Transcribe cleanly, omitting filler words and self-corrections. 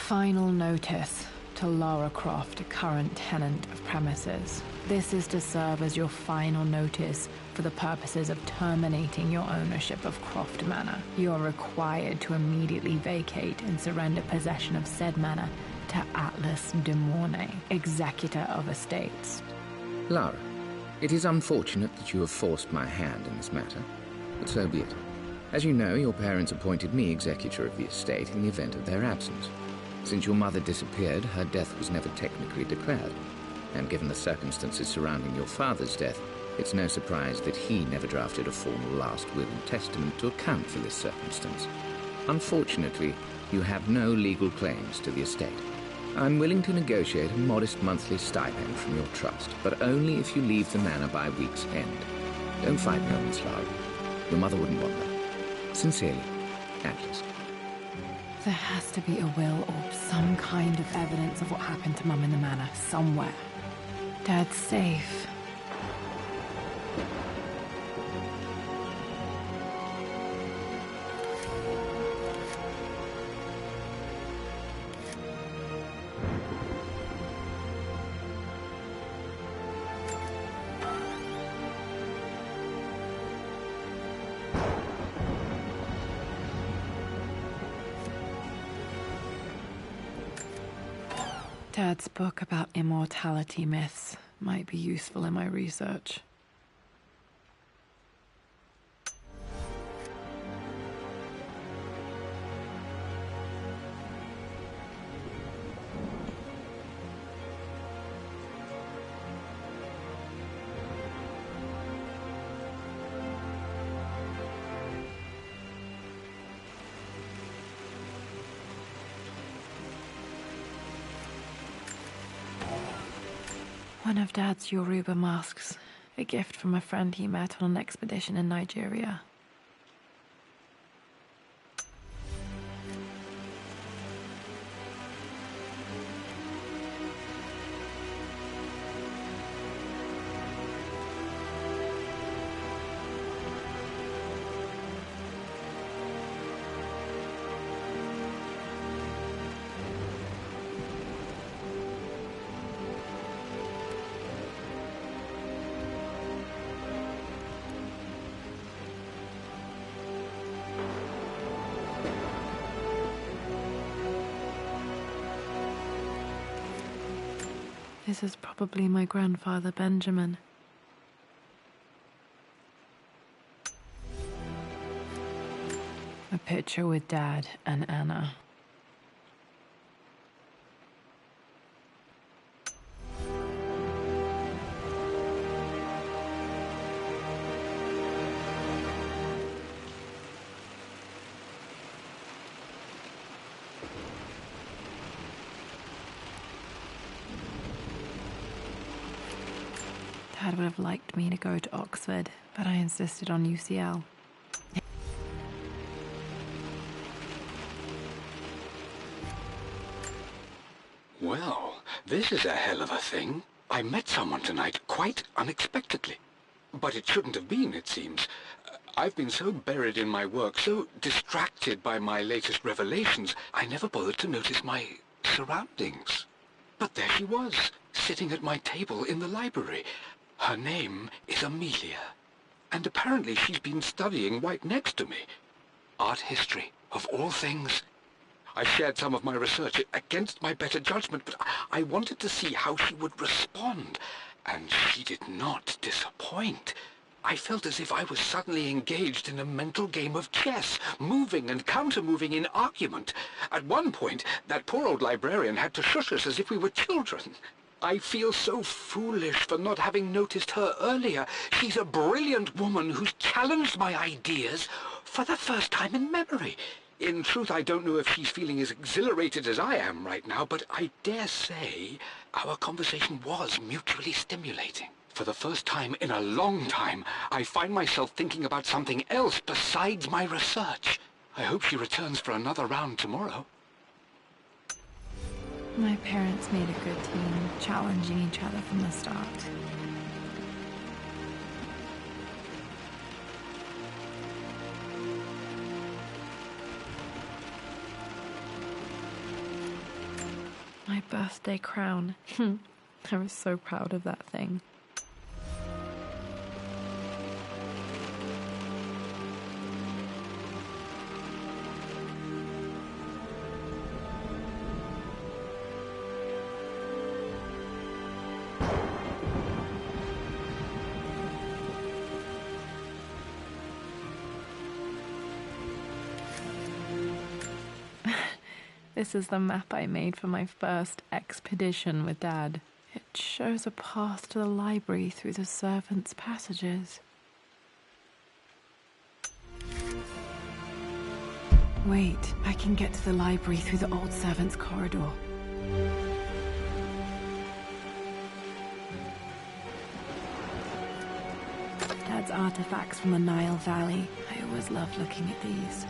Final notice to Lara Croft, a current tenant of premises. This is to serve as your final notice for the purposes of terminating your ownership of Croft Manor. You are required to immediately vacate and surrender possession of said manor to Atlas de Mornay, executor of estates. Lara, it is unfortunate that you have forced my hand in this matter, but so be it. As you know, your parents appointed me executor of the estate in the event of their absence. Since your mother disappeared, her death was never technically declared, and given the circumstances surrounding your father's death, it's no surprise that he never drafted a formal last will and testament to account for this circumstance. Unfortunately, you have no legal claims to the estate. I'm willing to negotiate a modest monthly stipend from your trust, but only if you leave the manor by week's end. Don't fight me on this, Lara. Your mother wouldn't want that. Sincerely, Atlas. There has to be a will or some kind of evidence of what happened to Mum in the manor somewhere. Dad's safe. Dad's book about immortality myths might be useful in my research. One of Dad's Yoruba masks, a gift from a friend he met on an expedition in Nigeria. This is probably my grandfather, Benjamin. A picture with Dad and Anna. Dad would have liked me to go to Oxford, but I insisted on UCL. Well, this is a hell of a thing. I met someone tonight, quite unexpectedly. But it shouldn't have been, it seems. I've been so buried in my work, so distracted by my latest revelations, I never bothered to notice my surroundings. But there she was, sitting at my table in the library. Her name is Amelia, and apparently she's been studying right next to me. Art history, of all things. I shared some of my research against my better judgment, but I wanted to see how she would respond, and she did not disappoint. I felt as if I was suddenly engaged in a mental game of chess, moving and counter-moving in argument. At one point, that poor old librarian had to shush us as if we were children. I feel so foolish for not having noticed her earlier. She's a brilliant woman who's challenged my ideas for the first time in memory. In truth, I don't know if she's feeling as exhilarated as I am right now, but I dare say our conversation was mutually stimulating. For the first time in a long time, I find myself thinking about something else besides my research. I hope she returns for another round tomorrow. My parents made a good team, challenging each other from the start. My birthday crown. I was so proud of that thing. This is the map I made for my first expedition with Dad. It shows a path to the library through the servants' passages. Wait, I can get to the library through the old servants' corridor. Dad's artifacts from the Nile Valley. I always loved looking at these.